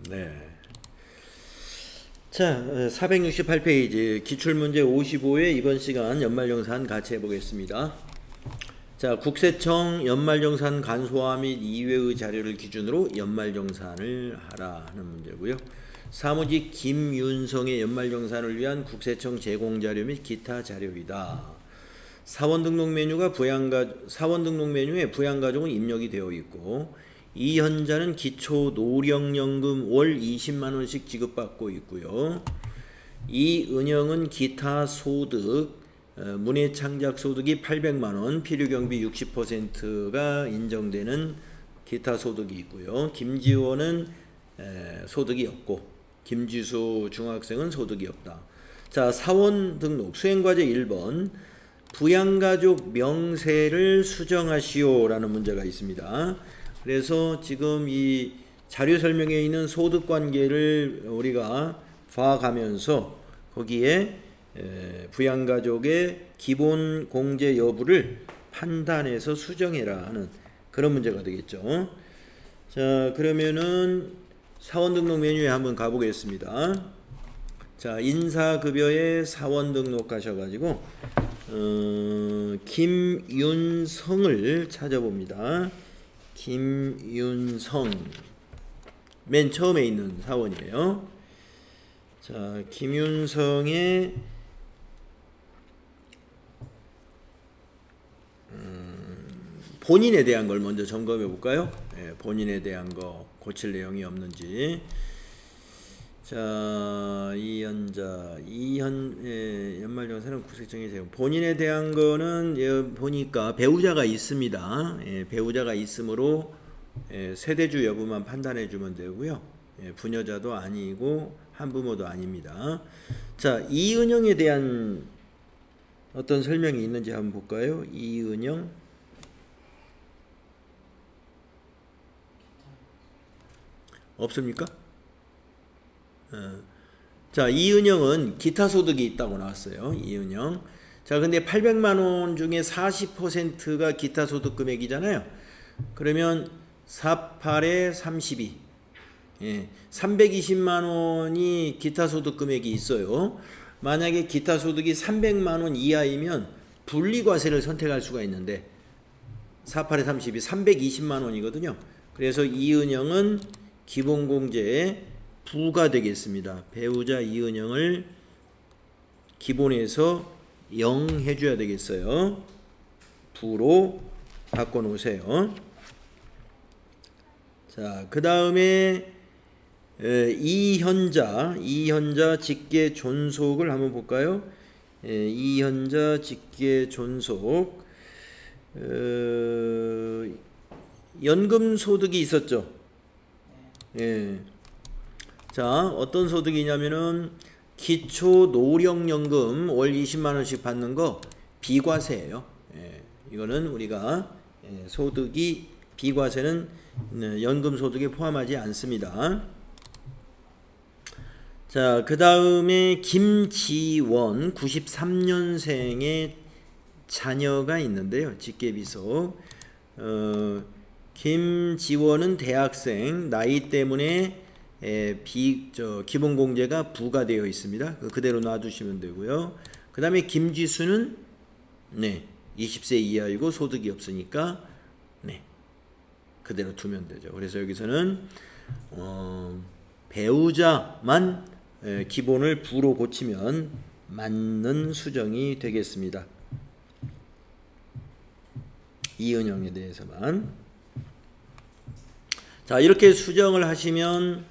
네. 자, 468페이지 기출문제 55회 이번 시간 연말정산 같이 해보겠습니다. 자, 국세청 연말정산 간소화 및 이외의 자료를 기준으로 연말정산을 하라 하는 문제고요. 사무직 김윤성의 연말정산을 위한 국세청 제공자료 및 기타 자료이다. 사원 등록 메뉴에 부양가족은 입력이 되어 있고 이 현자는 기초노령연금 월 20만원씩 지급받고 있고요. 이 은영은 기타 소득, 문해창작소득이 800만원, 필요경비 60%가 인정되는 기타 소득이 있고요. 김지원은 소득이 없고 김지수 중학생은 소득이 없다. 자, 사원 등록 수행과제 1번 부양가족 명세를 수정하시오 라는 문제가 있습니다. 그래서 지금 이 자료 설명에 있는 소득 관계를 우리가 봐가면서 거기에 부양가족의 기본 공제 여부를 판단해서 수정해라 하는 그런 문제가 되겠죠. 자, 그러면은 사원 등록 메뉴에 한번 가보겠습니다. 자, 인사급여에 사원 등록하셔가지고 김윤성을 찾아봅니다. 김윤성 맨 처음에 있는 사원이에요. 자, 김윤성의 본인에 대한 걸 먼저 점검해 볼까요? 본인에 대한 거 고칠 내용이 없는지. 자, 연말정산은 국세청이 제공. 본인에 대한 거는 보니까 배우자가 있습니다. 배우자가 있으므로 세대주 여부만 판단해 주면 되고요. 부녀자도 아니고 한부모도 아닙니다. 자, 이은영에 대한 어떤 설명이 있는지 한번 볼까요? 이은영. 없습니까? 자, 이은영은 기타 소득이 있다고 나왔어요. 이은영. 자, 근데 800만원 중에 40%가 기타 소득 금액이잖아요. 그러면 48에 32. 320만원이 기타 소득 금액이 있어요. 만약에 기타 소득이 300만원 이하이면 분리과세를 선택할 수가 있는데 48에 32, 320만원이거든요. 그래서 이은영은 기본공제에 부가 되겠습니다. 배우자 이은영을 기본에서 0 해줘야 되겠어요. 부로 바꿔놓으세요. 자, 그 다음에 이현자 직계 존속을 한번 볼까요? 이현자 직계 존속 연금 소득이 있었죠. 자, 어떤 소득이냐면은 기초노령연금 월 20만원씩 받는 거 비과세예요. 이거는 우리가 소득이 비과세는 연금 소득에 포함하지 않습니다. 자, 그 다음에 김지원 93년생의 자녀가 있는데요. 직계비속. 김지원은 대학생, 나이 때문에 기본공제가 부가 되어 있습니다. 그대로 놔두시면 되고요. 그 다음에 김지수는 20세 이하이고 소득이 없으니까 그대로 두면 되죠. 그래서 여기서는 배우자만 기본을 부로 고치면 맞는 수정이 되겠습니다. 이은영에 대해서만. 자, 이렇게 수정을 하시면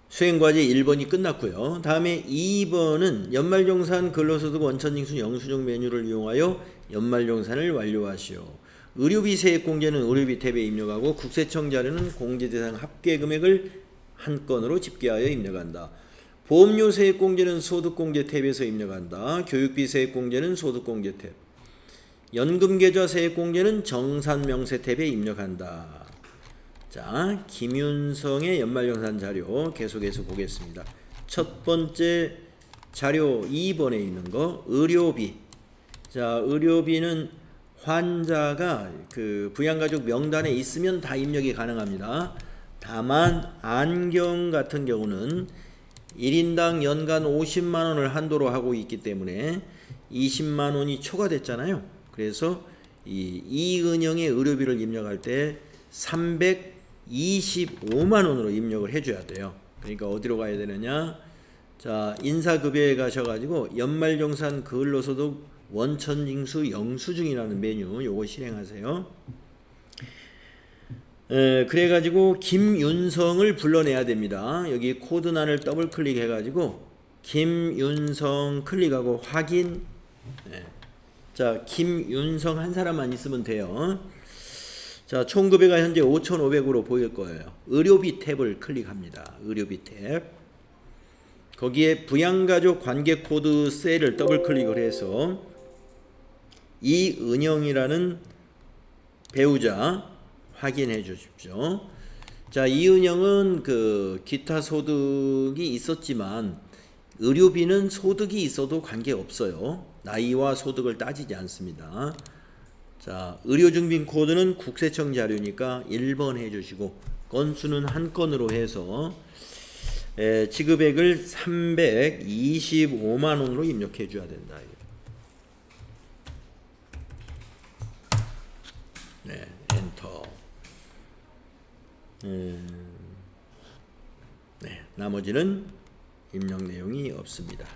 수행과제 1번이 끝났고요. 다음에 2번은 연말정산 근로소득 원천징수 영수증 메뉴를 이용하여 연말정산을 완료하시오. 의료비 세액공제는 의료비 탭에 입력하고 국세청 자료는 공제대상 합계금액을 한 건으로 집계하여 입력한다. 보험료 세액공제는 소득공제 탭에서 입력한다. 교육비 세액공제는 소득공제 탭. 연금계좌 세액공제는 정산명세 탭에 입력한다. 자, 김윤성의 연말정산 자료 계속해서 보겠습니다. 첫 번째 자료 2번에 있는 거 의료비. 자, 의료비는 환자가 그 부양가족 명단에 있으면 다 입력이 가능합니다. 다만 안경 같은 경우는 1인당 연간 50만 원을 한도로 하고 있기 때문에 20만 원이 초과됐잖아요. 그래서 이은영의 의료비를 입력할 때 325만 원으로 입력을 해줘야 돼요. 그러니까 어디로 가야 되느냐? 자, 인사급여에 가셔가지고 연말정산 근로소득 원천징수 영수증이라는 메뉴 요거 실행하세요. 그래가지고 김윤성을 불러내야 됩니다. 여기 코드란을 더블 클릭해가지고 김윤성 클릭하고 확인. 자, 김윤성 한 사람만 있으면 돼요. 자, 총급여가 현재 5,500으로 보일 거예요. 의료비 탭을 클릭합니다. 의료비 탭. 거기에 부양가족 관계코드 셀을 더블 클릭을 해서 이은영이라는 배우자 확인해 주십시오. 자, 이은영은 그 기타 소득이 있었지만 의료비는 소득이 있어도 관계없어요. 나이와 소득을 따지지 않습니다. 자, 의료증빙 코드는 국세청 자료니까 1번 해주시고 건수는 한 건으로 해서 지급액을 325만 원으로 입력해 줘야 된다. 네, 엔터. 네, 나머지는 입력 내용이 없습니다.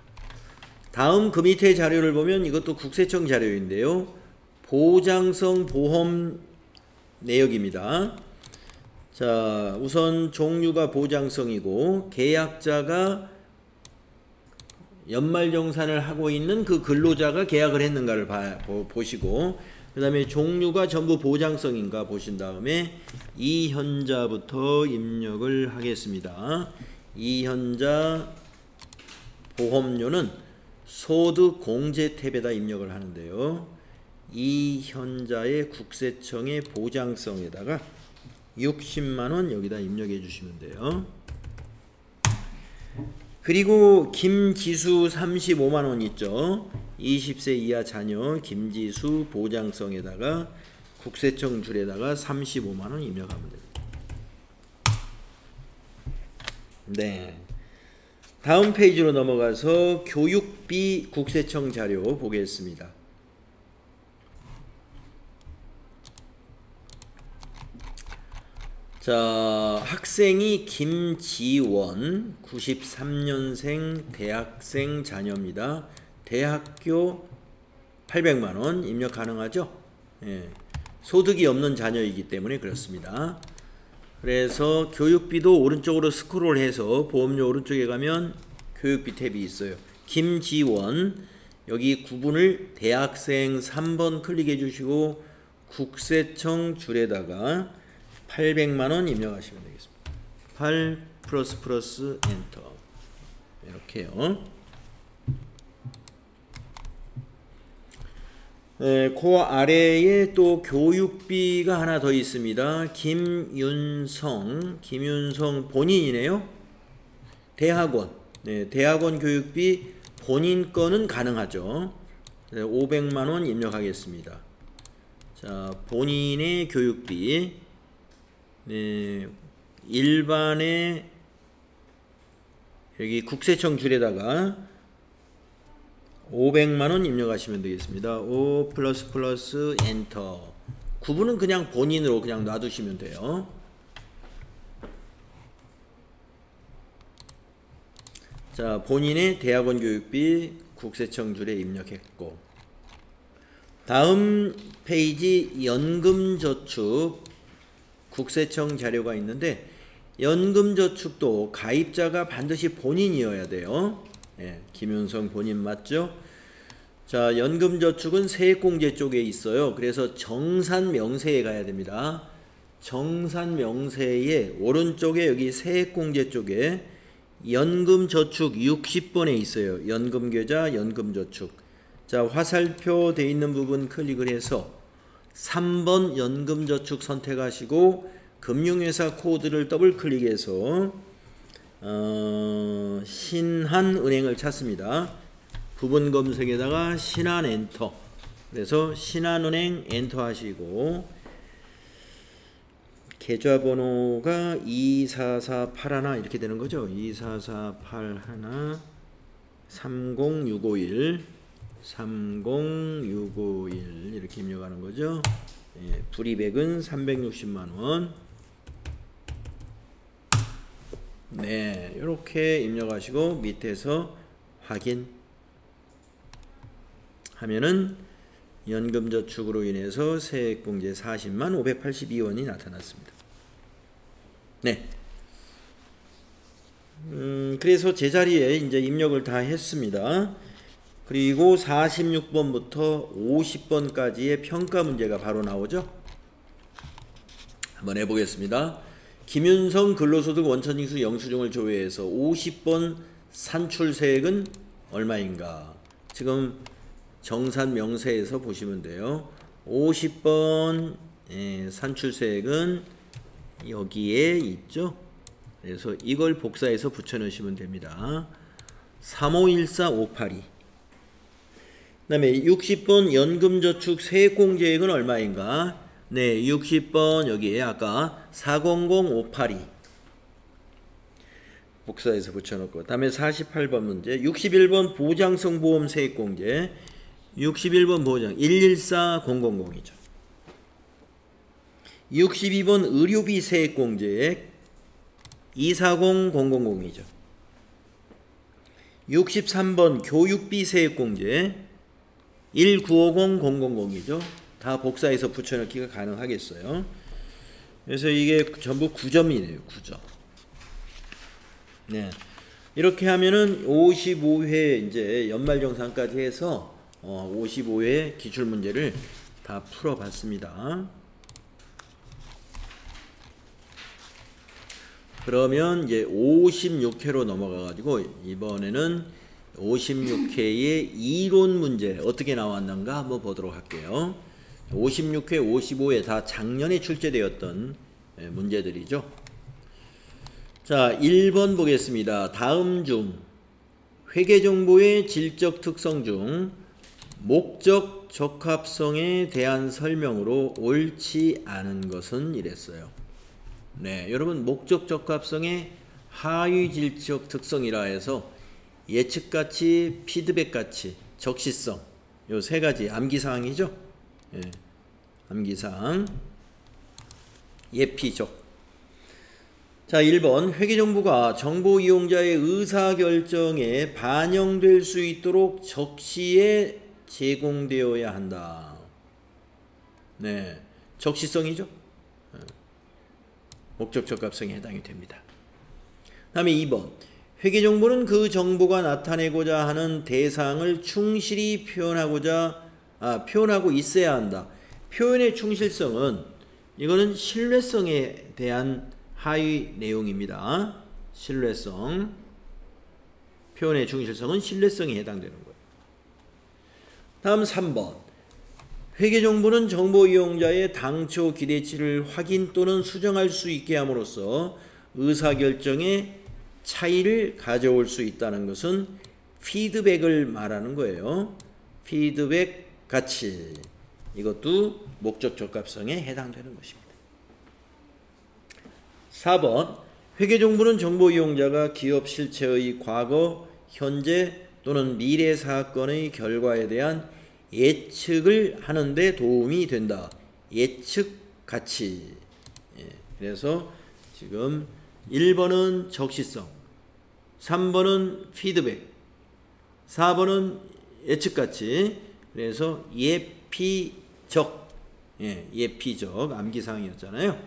다음 그 밑에 자료를 보면 이것도 국세청 자료인데요. 보장성 보험 내역입니다. 자, 우선 종류가 보장성이고 계약자가 연말정산을 하고 있는 그 근로자가 계약을 했는가를 보시고, 그 다음에 종류가 전부 보장성인가 보신 다음에 이현자부터 입력을 하겠습니다. 이현자 보험료는 소득 공제 탭에다 입력을 하는데요. 이현자의 국세청의 보장성에다가 60만원 여기다 입력해 주시면 돼요. 그리고 김지수 35만원 있죠. 20세 이하 자녀 김지수 보장성에다가 국세청 줄에다가 35만원 입력하면 됩니다. 네. 다음 페이지로 넘어가서 교육비 국세청 자료 보겠습니다. 자, 학생이 김지원 93년생 대학생 자녀입니다. 대학교 800만원 입력 가능하죠? 예. 소득이 없는 자녀이기 때문에 그렇습니다. 그래서 교육비도 오른쪽으로 스크롤해서 보험료 오른쪽에 가면 교육비 탭이 있어요. 김지원 여기 구분을 대학생 3번 클릭해 주시고 국세청 줄에다가 800만원 입력하시면 되겠습니다. 8 플러스 엔터 이렇게요. 네, 그 아래에 또 교육비가 하나 더 있습니다. 김윤성 본인이네요. 대학원. 네, 대학원 교육비 본인 거는 가능하죠. 네, 500만원 입력하겠습니다. 자, 본인의 교육비. 네, 일반의 여기 국세청 줄에다가 500만원 입력하시면 되겠습니다. 5 플러스 엔터. 구분은 그냥 본인으로 그냥 놔두시면 돼요. 자, 본인의 대학원 교육비 국세청 줄에 입력했고, 다음 페이지 연금저축 국세청 자료가 있는데, 연금저축도 가입자가 반드시 본인이어야 돼요. 예, 김윤성 본인 맞죠? 자, 연금저축은 세액공제 쪽에 있어요. 그래서 정산명세에 가야 됩니다. 정산명세의 오른쪽에 여기 세액공제 쪽에 연금저축 60번에 있어요. 연금계좌, 연금저축. 자, 화살표 돼 있는 부분 클릭을 해서 3번 연금저축 선택하시고 금융회사 코드를 더블 클릭해서 신한은행을 찾습니다. 부분 검색에다가 신한 엔터. 그래서 신한은행 엔터 하시고 계좌번호가 24481 이렇게 되는 거죠. 24481 30651 30651 이렇게 입력하는 거죠. 예, 불이백은 360만원. 네, 이렇게 입력하시고 밑에서 확인 하면은 연금저축으로 인해서 세액공제 40만 582원이 나타났습니다. 네. 그래서 제자리에 이제 입력을 다 했습니다. 그리고 46번부터 50번까지의 평가 문제가 바로 나오죠. 한번 해보겠습니다. 김윤성 근로소득 원천징수 영수증을 조회해서 50번 산출세액은 얼마인가? 지금 정산 명세에서 보시면 돼요. 50번 산출세액은 여기에 있죠. 그래서 이걸 복사해서 붙여넣으시면 됩니다. 3514582. 그 다음에 60번 연금저축 세액공제액은 얼마인가? 네, 60번 여기에 아까 400582 복사해서 붙여넣고, 그 다음에 48번 문제 61번 보장성 보험 세액공제 61번 보장 114000이죠. 62번 의료비 세액공제액 240000이죠. 63번 교육비 세액공제 1950000이죠. 다 복사해서 붙여넣기가 가능하겠어요. 그래서 이게 전부 9점이네요. 9점. 네. 이렇게 하면은 55회 이제 연말정산까지 해서 55회 기출문제를 다 풀어봤습니다. 그러면 이제 56회로 넘어가가지고 이번에는 56회의 이론 문제 어떻게 나왔는가 한번 보도록 할게요. 56회, 55회 다 작년에 출제되었던 문제들이죠. 자, 1번 보겠습니다. 다음 중 회계정보의 질적 특성 중 목적 적합성에 대한 설명으로 옳지 않은 것은 이랬어요. 네, 여러분 목적 적합성의 하위 질적 특성이라 해서 예측가치, 피드백가치, 적시성 요 세 가지 암기사항이죠. 예, 암기사항 예피적. 자, 1번 회계정보가 정보 이용자의 의사결정에 반영될 수 있도록 적시에 제공되어야 한다. 네, 적시성이죠. 목적 적합성에 해당이 됩니다. 다음에 2번 회계정보는 그 정보가 나타내고자 하는 대상을 충실히 표현하고 있어야 한다. 표현의 충실성은 이거는 신뢰성에 대한 하위 내용입니다. 신뢰성. 표현의 충실성은 신뢰성에 해당되는 거예요. 다음 3번 회계정보는 정보 이용자의 당초 기대치를 확인 또는 수정할 수 있게 함으로써 의사결정에 차이를 가져올 수 있다는 것은 피드백을 말하는 거예요. 피드백 가치. 이것도 목적 적합성에 해당되는 것입니다. 4번 회계정보는 정보 이용자가 기업 실체의 과거, 현재 또는 미래 사건의 결과에 대한 예측을 하는데 도움이 된다. 예측 가치. 그래서 지금 1번은 적시성, 3번은 피드백, 4번은 예측 가치. 그래서 예피적. 예피적 암기사항이었잖아요.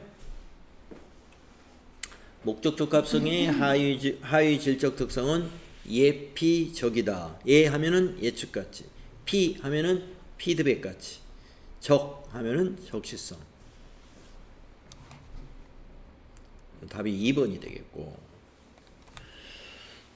목적 적합성의 하위 질적 특성은 예피적이다. 예 하면은 예측 가치, 피 하면은 피드백 가치, 적 하면은 적시성. 답이 2번이 되겠고.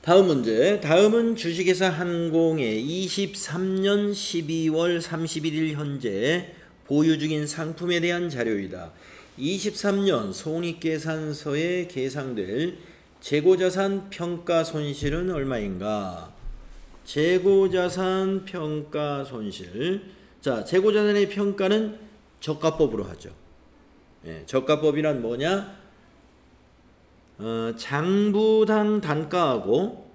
다음 문제. 다음은 주식회사 한공의 23년 12월 31일 현재 보유 중인 상품에 대한 자료이다. 23년 손익계산서에 계상될 재고자산 평가손실은 얼마인가? 재고자산 평가손실. 자, 재고자산의 평가는 저가법으로 하죠. 저가법이란 뭐냐? 장부당 단가하고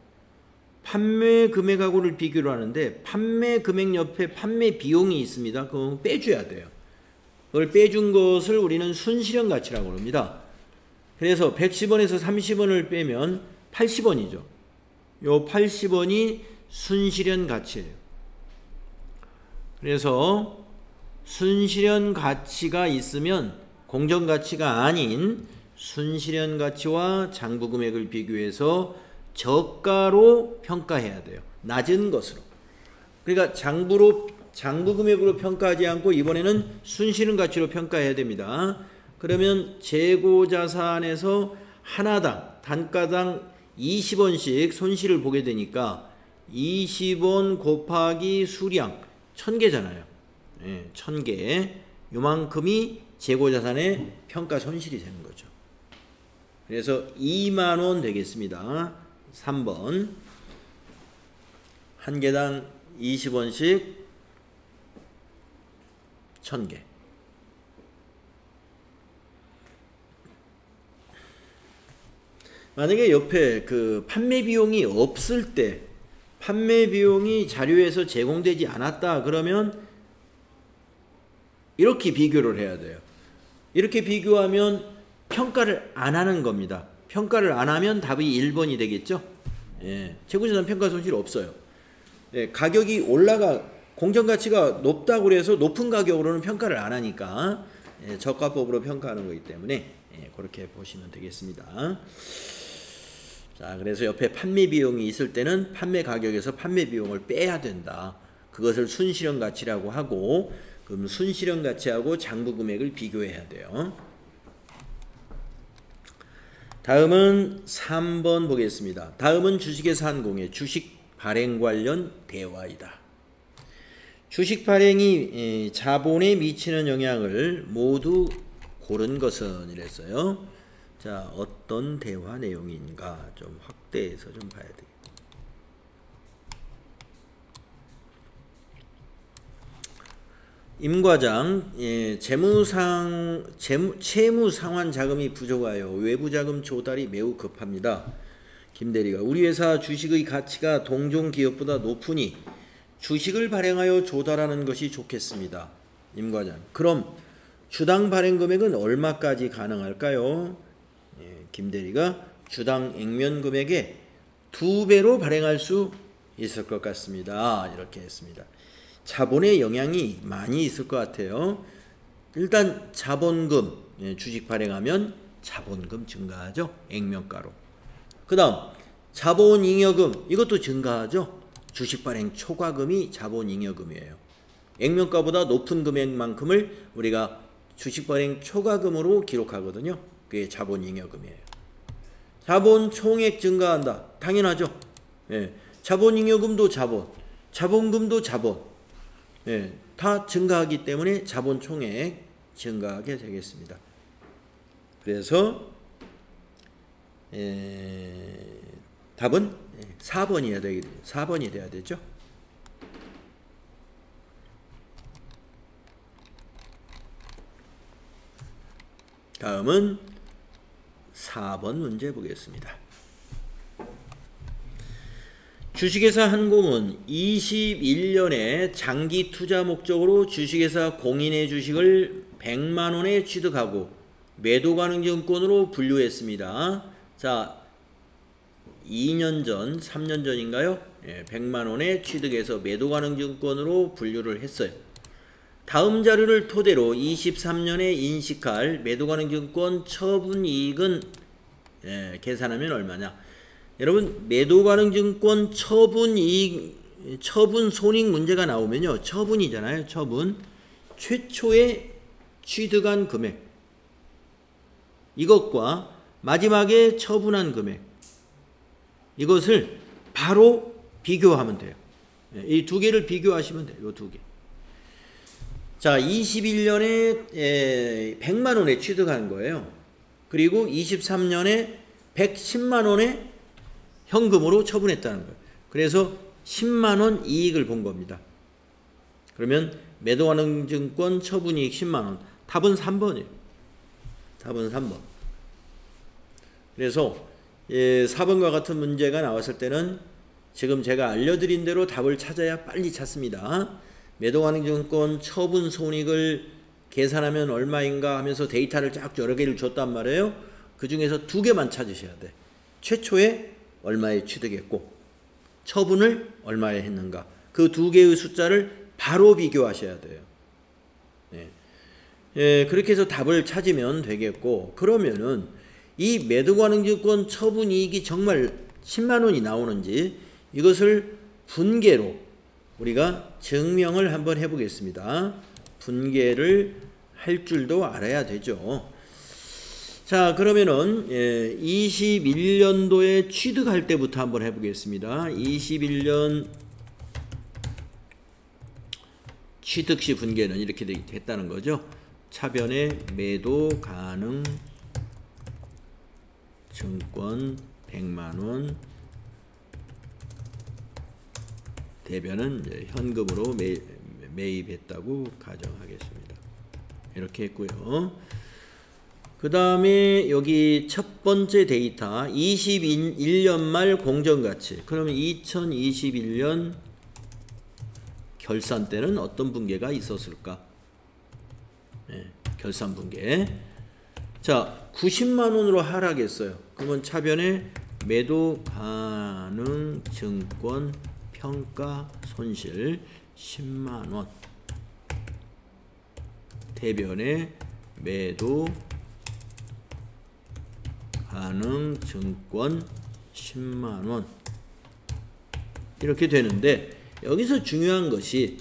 판매 금액하고를 비교를 하는데 판매 금액 옆에 판매 비용이 있습니다. 그건 빼줘야 돼요. 그걸 빼준 것을 우리는 순실현 가치라고 합니다. 그래서 110원에서 30원을 빼면 80원이죠. 요 80원이 순실현 가치예요. 그래서 순실현 가치가 있으면 공정 가치가 아닌 순실현 가치와 장부 금액을 비교해서 저가로 평가해야 돼요. 낮은 것으로. 그러니까 장부 금액으로 평가하지 않고 이번에는 순실현 가치로 평가해야 됩니다. 그러면 재고 자산에서 하나당 단가당 20원씩 손실을 보게 되니까 20원 곱하기 수량 1000개잖아요. 1000개. 요만큼이 재고 자산의 평가 손실이 되는 거죠. 그래서 2만원 되겠습니다. 3번. 한 개당 20원씩 1000개. 만약에 옆에 그 판매 비용이 없을 때 판매 비용이 자료에서 제공되지 않았다 그러면 이렇게 비교를 해야 돼요. 이렇게 비교하면 평가를 안 하는 겁니다. 평가를 안 하면 답이 1번이 되겠죠. 재고자산 평가 손실 없어요. 가격이 공정가치가 높다고 그래서 높은 가격으로는 평가를 안 하니까 저가법으로 평가하는 거기 때문에 그렇게 보시면 되겠습니다. 자, 그래서 옆에 판매 비용이 있을 때는 판매 가격에서 판매 비용을 빼야 된다. 그것을 순실현 가치라고 하고, 그럼 순실현 가치하고 장부 금액을 비교해야 돼요. 다음은 3번 보겠습니다. 다음은 주식회사 한공의 주식 발행 관련 대화이다. 주식 발행이 자본에 미치는 영향을 모두 고른 것은 이랬어요. 자, 어떤 대화 내용인가 좀 확대해서 좀 봐야 되겠다. 임 과장, 채무 상환 자금이 부족하여 외부 자금 조달이 매우 급합니다. 김 대리가 우리 회사 주식의 가치가 동종 기업보다 높으니 주식을 발행하여 조달하는 것이 좋겠습니다. 임 과장, 그럼 주당 발행 금액은 얼마까지 가능할까요? 김 대리가 주당 액면 금액의 2배로 발행할 수 있을 것 같습니다. 이렇게 했습니다. 자본의 영향이 많이 있을 것 같아요. 일단 자본금, 주식 발행하면 자본금 증가하죠. 액면가로. 그 다음 자본잉여금, 이것도 증가하죠. 주식 발행 초과금이 자본잉여금이에요. 액면가보다 높은 금액만큼을 우리가 주식 발행 초과금으로 기록하거든요. 그게 자본잉여금이에요. 자본 총액 증가한다. 당연하죠. 자본잉여금도 자본금도 자본. 다 증가하기 때문에 자본 총액 증가하게 되겠습니다. 그래서 답은 4번이 돼야 되죠. 다음은 4번 문제 보겠습니다. 주식회사 한공은 21년에 장기 투자 목적으로 주식회사 공인의 주식을 100만원에 취득하고 매도 가능 증권으로 분류했습니다. 자, 2년 전, 3년 전인가요? 100만원에 취득해서 매도 가능 증권으로 분류를 했어요. 다음 자료를 토대로 23년에 인식할 매도 가능 증권 처분 이익은 계산하면 얼마냐? 여러분, 매도 가능 증권 처분 이익, 처분 손익 문제가 나오면요. 처분이잖아요. 처분. 최초에 취득한 금액. 이것과 마지막에 처분한 금액. 이것을 바로 비교하면 돼요. 이 두 개를 비교하시면 돼요. 이 두 개. 자, 21년에 100만원에 취득한 거예요. 그리고 23년에 110만원에 현금으로 처분했다는 거예요. 그래서 10만원 이익을 본 겁니다. 그러면 매도 가능 증권 처분이익 10만원. 답은 3번이에요. 답은 3번. 그래서 4번과 같은 문제가 나왔을 때는 지금 제가 알려드린 대로 답을 찾아야 빨리 찾습니다. 매도가능증권 처분 손익을 계산하면 얼마인가 하면서 데이터를 쫙 여러 개를 줬단 말이에요. 그 중에서 2개만 찾으셔야 돼. 최초에 얼마에 취득했고 처분을 얼마에 했는가. 그 2개의 숫자를 바로 비교하셔야 돼요. 그렇게 해서 답을 찾으면 되겠고, 그러면은 이 매도가능증권 처분이익이 정말 10만 원이 나오는지 이것을 분계로 우리가 증명을 한번 해보겠습니다. 분계를 할 줄도 알아야 되죠. 자, 그러면은 21년도에 취득할 때부터 한번 해보겠습니다. 21년 취득시 분계는 이렇게 됐다는 거죠. 차변에 매도 가능 증권 100만원, 대변은 이제 현금으로 매입했다고 가정하겠습니다. 이렇게 했고요. 그 다음에 여기 첫 번째 데이터 21년 말 공정가치. 그러면 2021년 결산 때는 어떤 분계가 있었을까? 결산 분계. 자, 90만 원으로 하락했어요. 그러면 차변에 매도 가능 증권 평가 손실 10만 원. 대변에 매도 가능 증권 10만 원. 이렇게 되는데 여기서 중요한 것이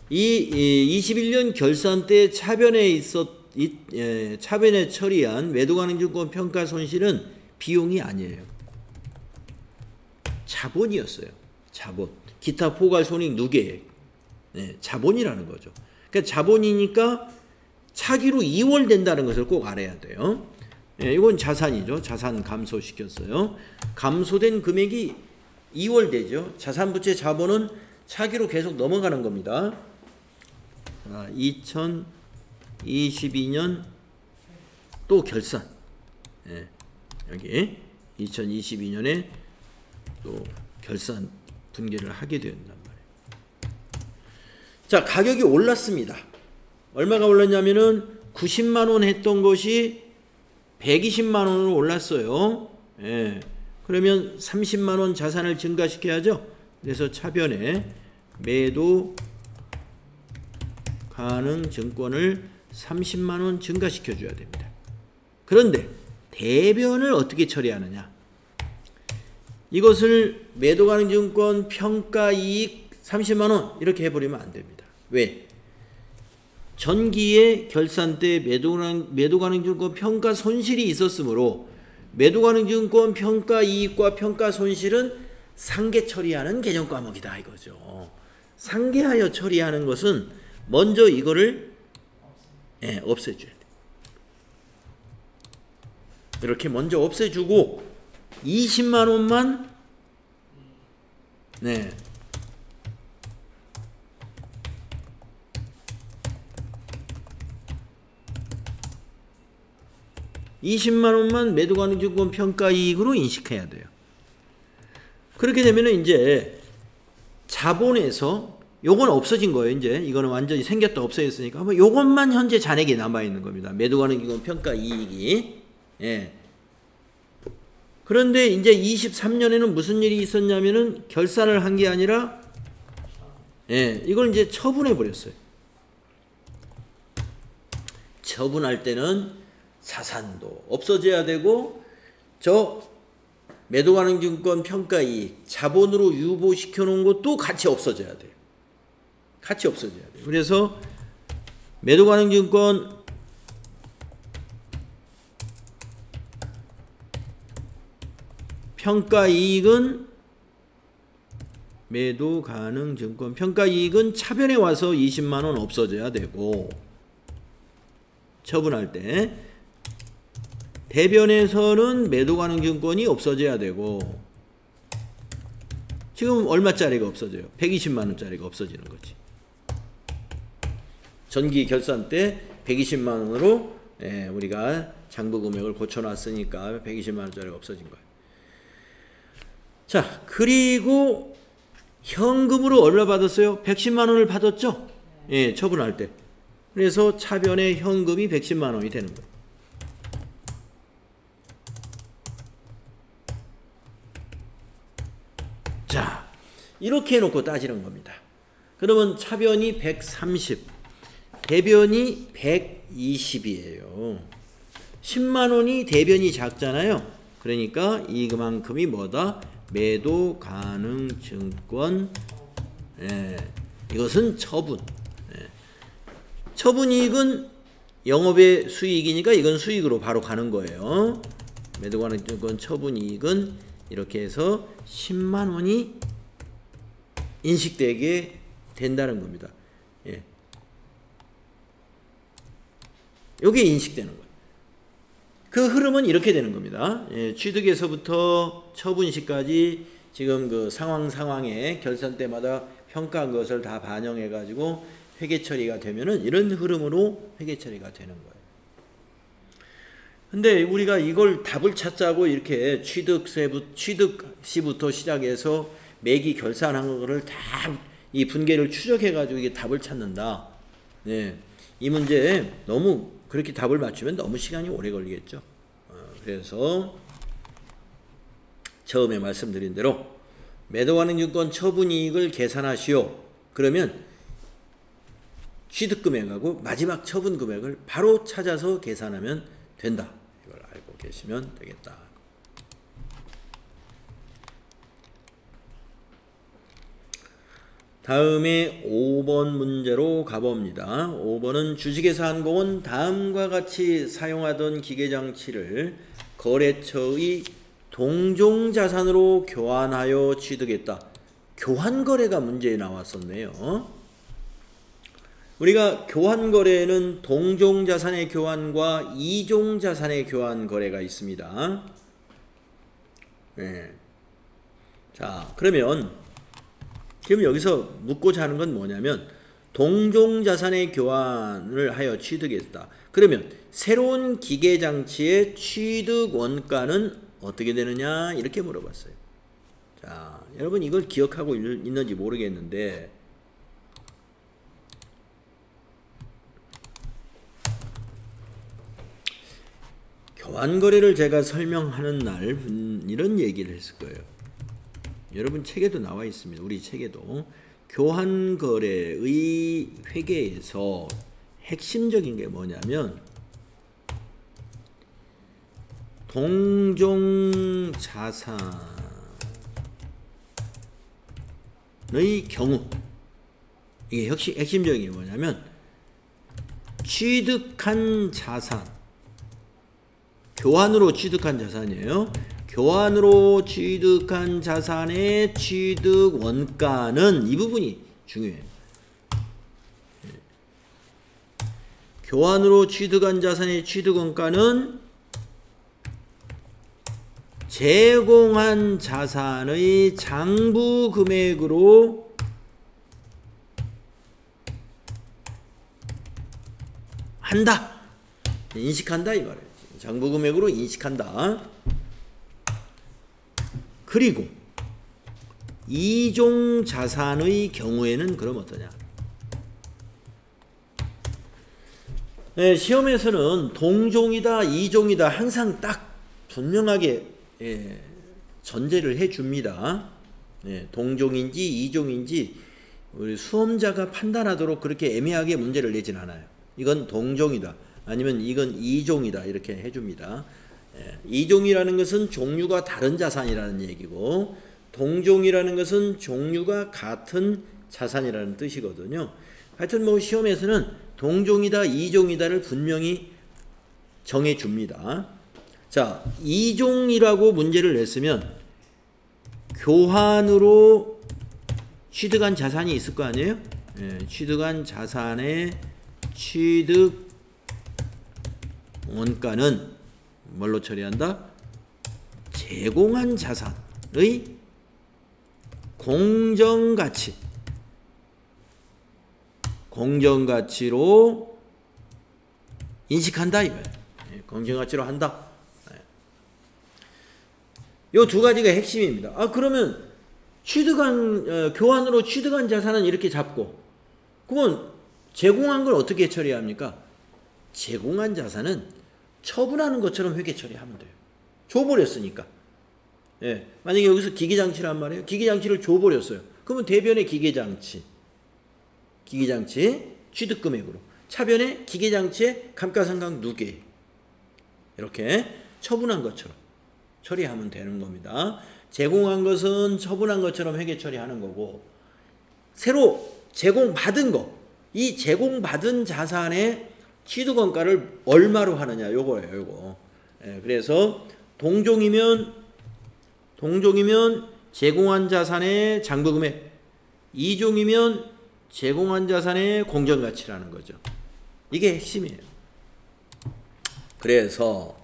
이 21년 결산 때 차변에 차변에 처리한 매도가능증권 평가 손실은 비용이 아니에요. 자본이었어요. 자본. 기타 포괄손익 누계액. 자본이라는 거죠. 그러니까 자본이니까 차기로 이월된다는 것을 꼭 알아야 돼요. 이건 자산이죠. 자산 감소시켰어요. 감소된 금액이 이월되죠. 자산부채 자본은 차기로 계속 넘어가는 겁니다. 2022년 또 결산. 여기 2022년에 또 결산 분계를 하게 된단 말이에요. 자, 가격이 올랐습니다. 얼마가 올랐냐면은 90만 원 했던 것이 120만 원으로 올랐어요. 그러면 30만 원 자산을 증가시켜야죠. 그래서 차변에 매도 가능 증권을 30만 원 증가시켜 줘야 됩니다. 그런데 대변을 어떻게 처리하느냐? 이것을 매도 가능 증권 평가 이익 30만 원 이렇게 해버리면 안 됩니다. 왜? 전기의 결산 때 매도 가능 증권 평가 손실이 있었으므로 매도 가능 증권 평가 이익과 평가 손실은 상계 처리하는 개정 과목이다 이거죠. 상계하여 처리하는 것은 먼저 이거를 없애줘야 돼. 이렇게 먼저 없애주고 20만 원만 20만 원만 매도 가능 증권 평가 이익으로 인식해야 돼요. 그렇게 되면 이제 자본에서 요건 없어진 거예요. 이제 이거는 완전히 생겼다 없어졌으니까 요것만 현재 잔액이 남아 있는 겁니다. 매도 가능 증권 평가 이익이. 그런데 이제 23년에는 무슨 일이 있었냐면은 결산을 한 게 아니라 이걸 이제 처분해 버렸어요. 처분할 때는 자산도 없어져야 되고 저 매도 가능 증권 평가 이익 자본으로 유보시켜 놓은 것도 같이 없어져야 돼요. 같이 없어져야 돼요. 그래서 매도 가능 증권 평가 이익은 매도 가능 증권 평가 이익은 차변에 와서 20만 원 없어져야 되고 처분할 때 대변에서는 매도 가능 증권이 없어져야 되고 지금 얼마짜리가 없어져요? 120만 원짜리가 없어지는 거지. 전기 결산 때 120만 원으로 우리가 장부 금액을 고쳐놨으니까 120만 원짜리가 없어진 거예요. 자, 그리고 현금으로 얼마 받았어요? 110만 원을 받았죠? 예, 처분할 때. 그래서 차변의 현금이 110만 원이 되는 거예요. 자, 이렇게 해놓고 따지는 겁니다. 그러면 차변이 130, 대변이 120이에요. 10만 원이 대변이 작잖아요. 그러니까 이만큼이 뭐다? 매도 가능 증권. 예, 이것은 처분. 예. 처분이익은 영업의 수익이니까 이건 수익으로 바로 가는 거예요. 매도 가능 증권 처분이익은 이렇게 해서 10만 원이 인식되게 된다는 겁니다. 예. 이게 인식되는 거예요. 그 흐름은 이렇게 되는 겁니다. 예, 취득에서부터 처분시까지 지금 그 상황에 결산 때마다 평가한 것을 다 반영해 가지고 회계 처리가 되면은 이런 흐름으로 회계 처리가 되는 거예요. 근데 우리가 이걸 답을 찾자고 이렇게 취득시부터 시작해서 매기 결산한 거를 다 이 분계를 추적해 가지고 이게 답을 찾는다. 네. 이 문제 너무 그렇게 답을 맞추면 너무 시간이 오래 걸리겠죠. 그래서 처음에 말씀드린 대로 매도 가능 증권 처분이익을 계산하시오. 그러면 취득금액하고 마지막 처분금액을 바로 찾아서 계산하면 된다. 이걸 알고 계시면 되겠다. 다음에 5번 문제로 가봅니다. 5번은 주식회사 한공은 다음과 같이 사용하던 기계장치를 거래처의 동종자산으로 교환하여 취득했다. 교환거래가 문제에 나왔었네요. 우리가 교환거래는 동종자산의 교환과 이종자산의 교환거래가 있습니다. 네. 자, 그럼 여기서 묻고자 하는 건 뭐냐면 동종자산의 교환을 하여 취득했다. 그러면 새로운 기계장치의 취득 원가는 어떻게 되느냐 이렇게 물어봤어요. 자, 여러분 이걸 기억하고 있는지 모르겠는데 교환거래를 제가 설명하는 날 이런 얘기를 했을 거예요. 여러분 책에도 나와 있습니다. 우리 책에도 교환거래의 회계에서 핵심적인 게 뭐냐면 동종자산의 경우 이게 핵심적인 게 뭐냐면 취득한 자산 교환으로 취득한 자산이에요. 교환으로 취득한 자산의 취득 원가는 이 부분이 중요해요. 교환으로 취득한 자산의 취득 원가는 제공한 자산의 장부 금액으로 한다. 인식한다 이 말이에요. 장부 금액으로 인식한다. 그리고 이종 자산의 경우에는 그럼 어떠냐? 네, 시험에서는 동종이다, 이종이다 항상 딱 분명하게 전제를 해줍니다. 동종인지 이종인지 우리 수험자가 판단하도록 그렇게 애매하게 문제를 내진 않아요. 이건 동종이다, 아니면 이건 이종이다 이렇게 해줍니다. 이종이라는 것은 종류가 다른 자산이라는 얘기고 동종이라는 것은 종류가 같은 자산이라는 뜻이거든요. 하여튼 뭐 시험에서는 동종이다 이종이다를 분명히 정해줍니다. 자, 이종이라고 문제를 냈으면 교환으로 취득한 자산이 있을 거 아니에요? 취득한 자산의 취득 원가는 뭘로 처리한다? 제공한 자산의 공정가치로 인식한다 이거예요. 공정가치로 한다. 요 두 가지가 핵심입니다. 그러면 교환으로 취득한 자산은 이렇게 잡고, 그건 제공한 걸 어떻게 처리합니까? 제공한 자산은 처분하는 것처럼 회계 처리하면 돼요. 줘버렸으니까. 예, 만약에 여기서 기계장치란 말이에요. 기계장치를 줘버렸어요. 그러면 대변의 기계장치 취득금액으로, 차변의 기계장치의 감가상각 누계, 이렇게 처분한 것처럼 처리하면 되는 겁니다. 제공한 것은 처분한 것처럼 회계 처리하는 거고, 새로 제공받은 거, 이 제공받은 자산의 취득원가를 얼마로 하느냐, 요거예요. 요거. 예, 그래서 동종이면 제공한 자산의 장부금액, 이종이면 제공한 자산의 공정가치라는 거죠. 이게 핵심이에요. 그래서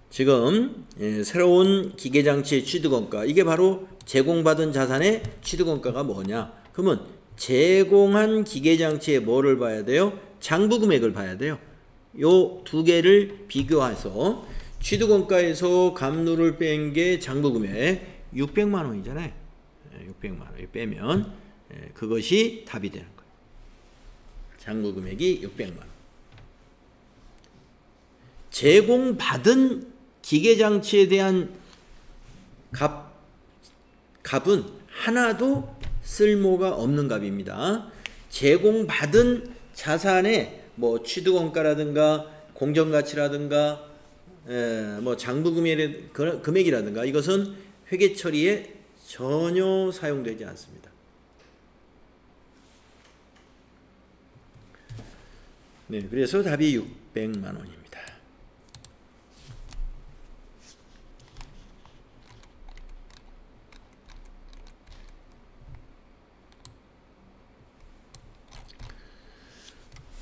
지금 새로운 기계장치의 취득원가, 이게 바로 제공받은 자산의 취득원가가 뭐냐? 그러면 제공한 기계장치에 뭐를 봐야 돼요? 장부금액을 봐야 돼요. 요 두 개를 비교해서 취득원가에서 감루를 뺀 게 장부금액 600만 원이잖아요. 600만 원 빼면 그것이 답이 되는 거예요. 장부금액이 600만 원. 제공받은 기계장치에 대한 값은 하나도 쓸모가 없는 값입니다. 제공받은 자산의 뭐 취득원가라든가 공정가치라든가 뭐 장부금액이라든가 이것은 회계 처리에 전혀 사용되지 않습니다. 네, 그래서 답이 600만 원입니다.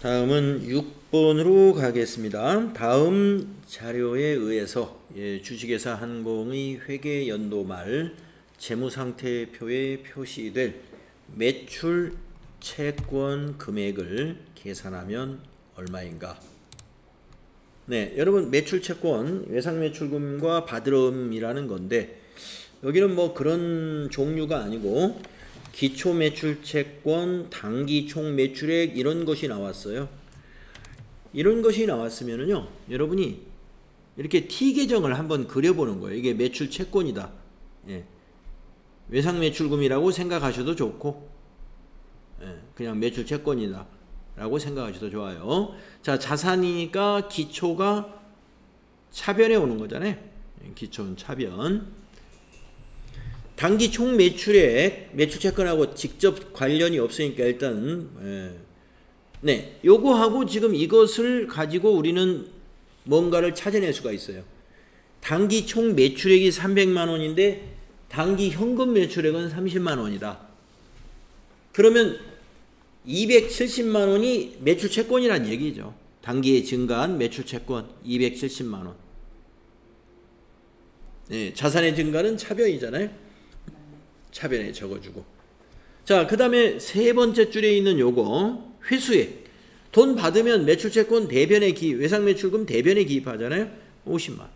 다음은 6번으로 가겠습니다. 다음 자료에 의해서 주식회사 한공의 회계 연도 말 재무상태표에 표시될 매출 채권 금액을 계산하면 얼마인가? 네, 여러분 매출 채권 외상 매출금과 받으름이라는 건데, 여기는 뭐 그런 종류가 아니고 기초 매출 채권, 당기 총 매출액, 이런 것이 나왔어요. 이런 것이 나왔으면은요, 여러분이 이렇게 T 계정을 한번 그려보는 거예요. 이게 매출 채권이다. 예. 외상 매출금이라고 생각하셔도 좋고, 그냥 매출 채권이다 라고 생각하셔도 좋아요. 자, 자산이니까 기초가 차변에 오는 거잖아요. 기초는 차변. 당기 총 매출액, 매출 채권하고 직접 관련이 없으니까 일단 네, 요거하고 지금 이것을 가지고 우리는 뭔가를 찾아낼 수가 있어요. 당기 총 매출액이 300만 원인데 당기 현금 매출액은 30만 원이다. 그러면 270만 원이 매출 채권이란 얘기죠. 당기에 증가한 매출 채권 270만 원. 네, 자산의 증가는 차변이잖아요. 차변에 적어주고. 자, 그 다음에 세 번째 줄에 있는 요거 회수액. 돈 받으면 매출채권 대변에 외상 매출금 대변에 기입하잖아요. 50만 원.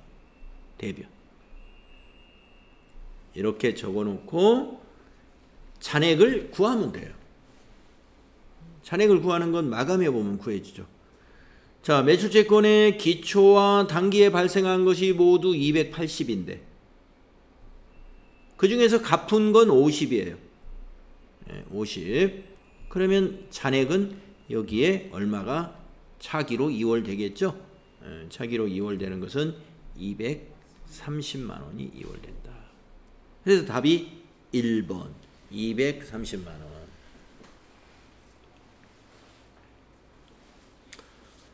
대변. 이렇게 적어놓고 잔액을 구하면 돼요. 잔액을 구하는 건 마감해 보면 구해지죠. 자, 매출채권의 기초와 당기에 발생한 것이 모두 280인데 그 중에서 갚은 건 50이에요. 50. 그러면 잔액은 여기에 얼마가 차기로 2월 되겠죠? 차기로 2월 되는 것은 230만 원이 2월 된다. 그래서 답이 1번 230만 원.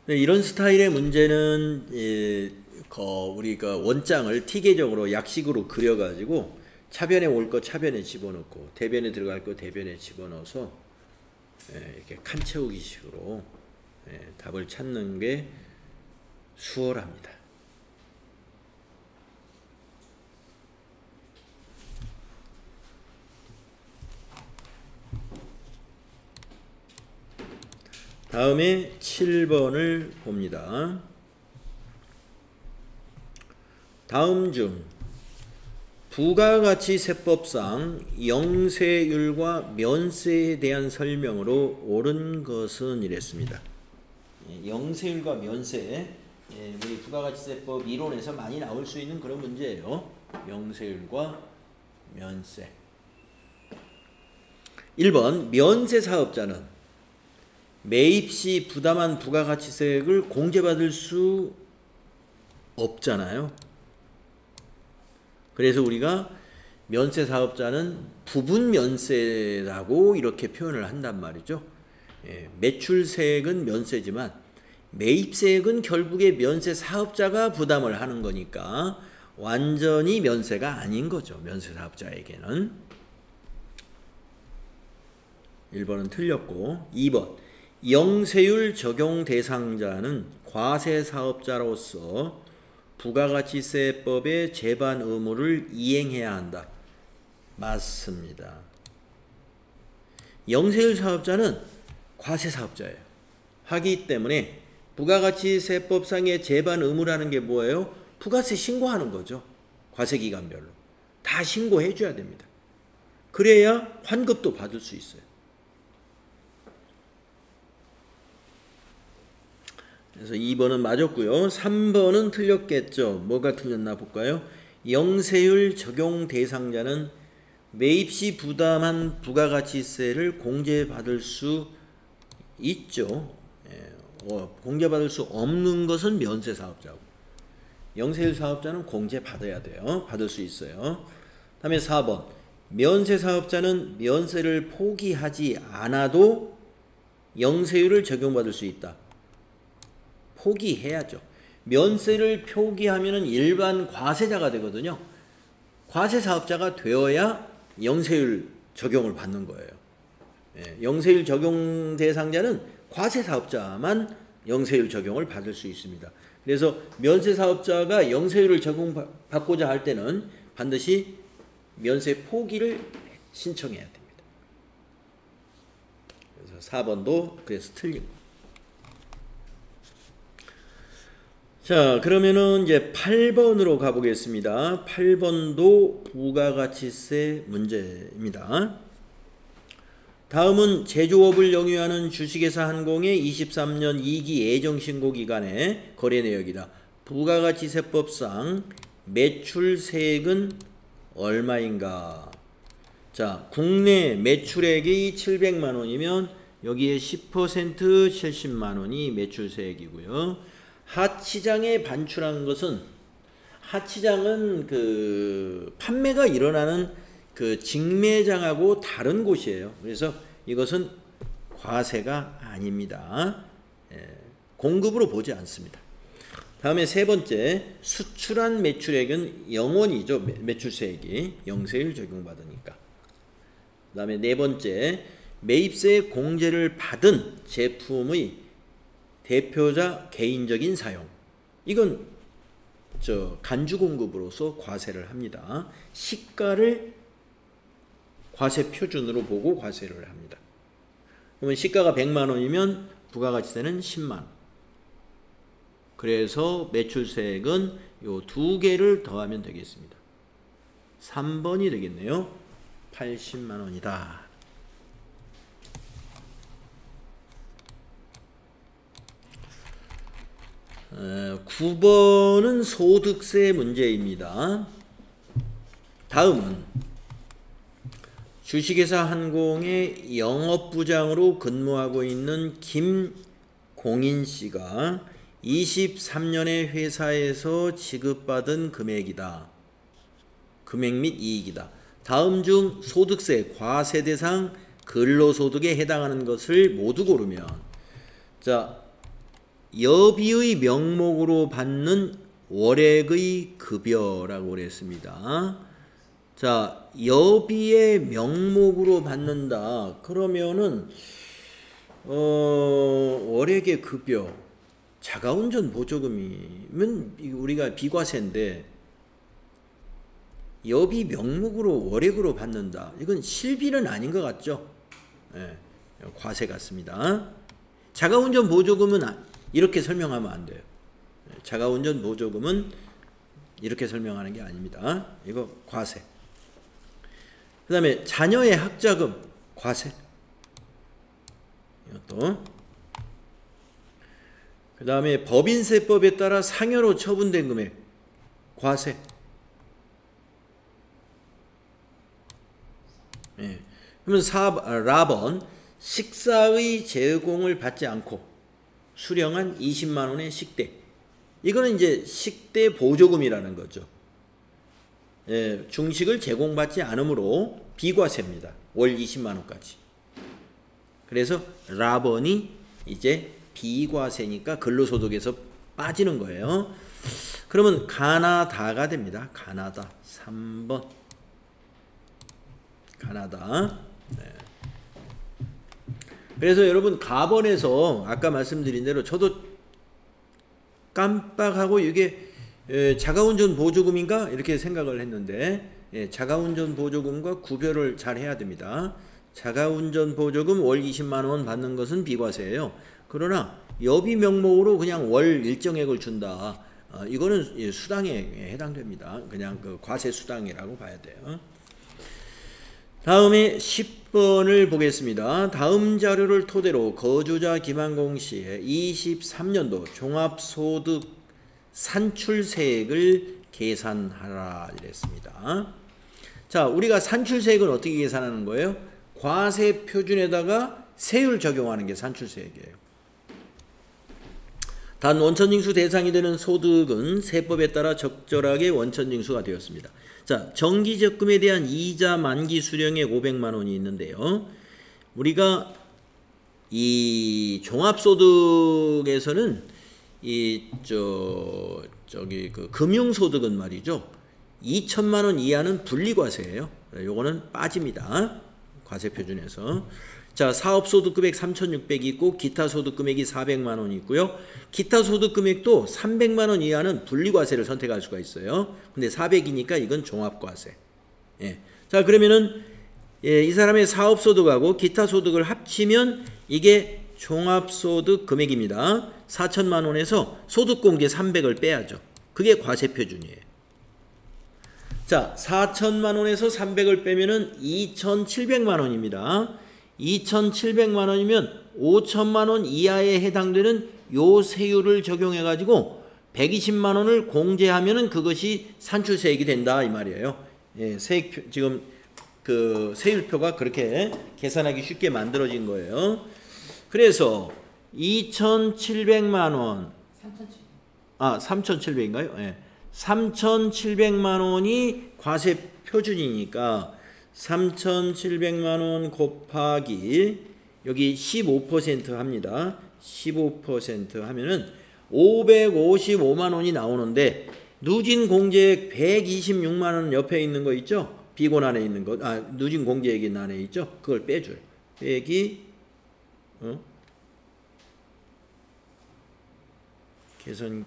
네, 이런 스타일의 문제는 우리가 원장을 T계정으로 약식으로 그려가지고 차변에 올 거 차변에 집어넣고 대변에 들어갈 거 대변에 집어넣어서 이렇게 칸 채우기 식으로 답을 찾는 게 수월합니다. 다음에 7번을 봅니다. 다음 중 부가가치세법상 영세율과 면세에 대한 설명으로 옳은 것은 이랬습니다. 영세율과 면세, 우리 부가가치세법 이론에서 많이 나올 수 있는 그런 문제예요. 영세율과 면세. 1번 면세 사업자는 매입 시 부담한 부가가치세액을 공제받을 수 없잖아요. 그래서 우리가 면세 사업자는 부분 면세라고 이렇게 표현을 한단 말이죠. 매출세액은 면세지만 매입세액은 결국에 면세 사업자가 부담을 하는 거니까 완전히 면세가 아닌 거죠. 면세 사업자에게는. 1번은 틀렸고 2번 영세율 적용 대상자는 과세 사업자로서 부가가치세법의 제반 의무를 이행해야 한다. 맞습니다. 영세율 사업자는 과세 사업자예요. 하기 때문에 부가가치세법상의 제반 의무라는 게 뭐예요? 부가세 신고하는 거죠. 과세기간별로. 다 신고해 줘야 됩니다. 그래야 환급도 받을 수 있어요. 그래서 2번은 맞았고요. 3번은 틀렸겠죠. 뭐가 틀렸나 볼까요? 영세율 적용 대상자는 매입 시 부담한 부가가치세를 공제받을 수 있죠. 공제받을 수 없는 것은 면세 사업자고 영세율 사업자는 공제받아야 돼요. 받을 수 있어요. 다음에 4번 면세 사업자는 면세를 포기하지 않아도 영세율을 적용받을 수 있다. 포기해야죠. 면세를 포기하면 일반 과세자가 되거든요. 과세 사업자가 되어야 영세율 적용을 받는 거예요. 영세율 적용 대상자는 과세 사업자만 영세율 적용을 받을 수 있습니다. 그래서 면세 사업자가 영세율을 적용받고자 할 때는 반드시 면세 포기를 신청해야 됩니다. 그래서 4번도 그래서 틀린 거예요. 자, 그러면은 이제 8번으로 가보겠습니다. 8번도 부가가치세 문제입니다. 다음은 제조업을 영위하는 주식회사 한공의 23년 2기 예정신고 기간의 거래 내역이다. 부가가치세법상 매출세액은 얼마인가? 자, 국내 매출액이 700만 원이면 여기에 10% 70만 원이 매출세액이고요. 하치장에 반출한 것은 하치장은 그 판매가 일어나는 그 직매장하고 다른 곳이에요. 그래서 이것은 과세가 아닙니다. 공급으로 보지 않습니다. 다음에 세 번째 수출한 매출액은 0원이죠. 매출세액이 영세율 적용받으니까. 그 다음에 네 번째 매입세 공제를 받은 제품의 대표자 개인적인 사용. 이건 간주 공급으로서 과세를 합니다. 시가를 과세 표준으로 보고 과세를 합니다. 그러면 시가가 100만 원이면 부가가치세는 10만 원. 그래서 매출세액은 요 두 개를 더하면 되겠습니다. 3번이 되겠네요. 80만 원이다. 9번은 소득세 문제입니다. 다음은 주식회사 한공의 영업부장으로 근무하고 있는 김공인씨가 23년에 회사에서 지급받은 금액이다. 금액 및 이익이다. 다음 중 소득세 과세 대상 근로소득에 해당하는 것을 모두 고르면, 자, 여비의 명목으로 받는 월액의 급여라고 그랬습니다. 자, 여비의 명목으로 받는다. 그러면은 월액의 급여, 자가운전 보조금이면 우리가 비과세인데 여비 명목으로 월액으로 받는다. 이건 실비는 아닌 것 같죠? 네, 과세 같습니다. 자가운전 보조금은 이렇게 설명하면 안 돼요. 자가운전 보조금은 이렇게 설명하는 게 아닙니다. 이거 과세. 그 다음에 자녀의 학자금 과세. 이것도. 그 다음에 법인세법에 따라 상여로 처분된 금액 과세. 예. 그러면 라번 식사의 제공을 받지 않고 수령한 20만 원의 식대. 이거는 이제 식대 보조금이라는 거죠. 예, 중식을 제공받지 않으므로 비과세입니다. 월 20만 원까지. 그래서 라번이 이제 비과세니까 근로소득에서 빠지는 거예요. 그러면 가나다가 됩니다. 가나다 3번. 가나다. 네. 그래서 여러분 가번에서 아까 말씀드린 대로 저도 깜빡하고 이게 자가운전 보조금인가 이렇게 생각을 했는데 자가운전 보조금과 구별을 잘 해야 됩니다. 자가운전 보조금 월 20만 원 받는 것은 비과세예요. 그러나 여비 명목으로 그냥 월 일정액을 준다. 이거는 수당에 해당됩니다. 그냥 그 과세 수당이라고 봐야 돼요. 다음에 10번을 보겠습니다. 다음 자료를 토대로 거주자 기만공시의 23년도 종합소득 산출세액을 계산하라 이랬습니다. 자, 우리가 산출세액은 어떻게 계산하는 거예요? 과세 표준에다가 세율 적용하는 게 산출세액이에요. 단 원천징수 대상이 되는 소득은 세법에 따라 적절하게 원천징수가 되었습니다. 자, 정기적금에 대한 이자 만기 수령액 500만 원이 있는데요. 우리가 이 종합소득에서는 저기 그 금융소득은 말이죠. 2천만 원 이하는 분리과세예요. 요거는 빠집니다. 과세 표준에서. 자, 사업소득금액 3,600이 있고 기타 소득금액이 400만 원이 있고요. 기타 소득금액도 300만 원 이하는 분리과세를 선택할 수가 있어요. 근데 400이니까 이건 종합과세. 예. 자, 그러면은 이 사람의 사업소득하고 기타 소득을 합치면 이게 종합소득 금액입니다. 4천만 원에서 소득공제 300을 빼야죠. 그게 과세 표준이에요. 자, 4천만 원에서 300을 빼면은 2,700만 원입니다. 2,700만 원이면 5천만 원 이하에 해당되는 요 세율을 적용해 가지고 120만 원을 공제하면은 그것이 산출세액이 된다 이 말이에요. 예, 세액표, 지금 그 세율표가 그렇게 계산하기 쉽게 만들어진 거예요. 그래서 2,700만 원, 3,700인가요? 예. 3,700만 원이 과세 표준이니까 3,700만 원 곱하기 여기 15% 합니다. 15% 하면은 555만 원이 나오는데 누진 공제액 126만 원 옆에 있는 거 있죠? 비곤안에 있는 거, 누진 공제액이 안에 있죠? 그걸 빼줘요. 빼기 계산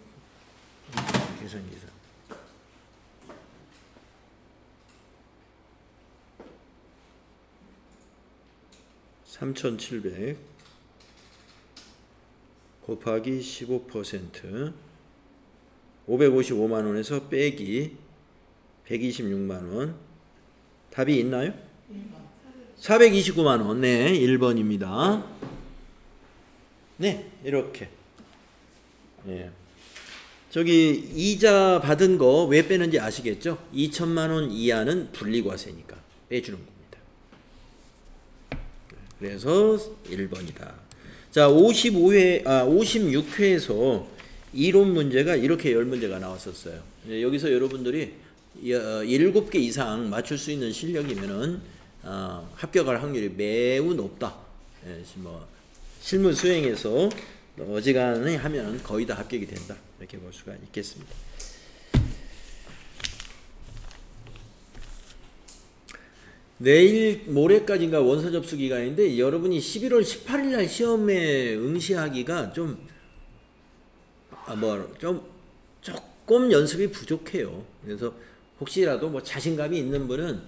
3,700 곱하기 15% 555만 원에서 빼기 126만 원. 답이 있나요? 429만 원. 네, 1번입니다. 네, 이렇게. 네. 저기 이자 받은 거 왜 빼는지 아시겠죠? 2천만 원 이하는 분리과세니까 빼주는 겁니다. 그래서 1번이다. 자, 56회에서 이론 문제가 이렇게 10문제가 나왔었어요. 여기서 여러분들이 7개 이상 맞출 수 있는 실력이면은 합격할 확률이 매우 높다. 뭐 실무 수행에서 어지간히 하면 거의 다 합격이 된다. 이렇게 볼 수가 있겠습니다. 내일 모레까지인가 원서 접수 기간인데 여러분이 11월 18일 날 시험에 응시하기가 좀 조금 연습이 부족해요. 그래서 혹시라도 뭐 자신감이 있는 분은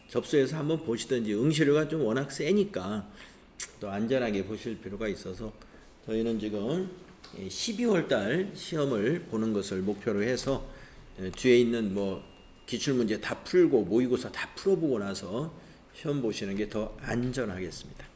접수해서 한번 보시든지, 응시료가 좀 워낙 세니까 또 안전하게 보실 필요가 있어서 저희는 지금 12월 달 시험을 보는 것을 목표로 해서 뒤에 있는 뭐 기출문제 다 풀고 모의고사 다 풀어보고 나서 시험 보시는 게 더 안전하겠습니다.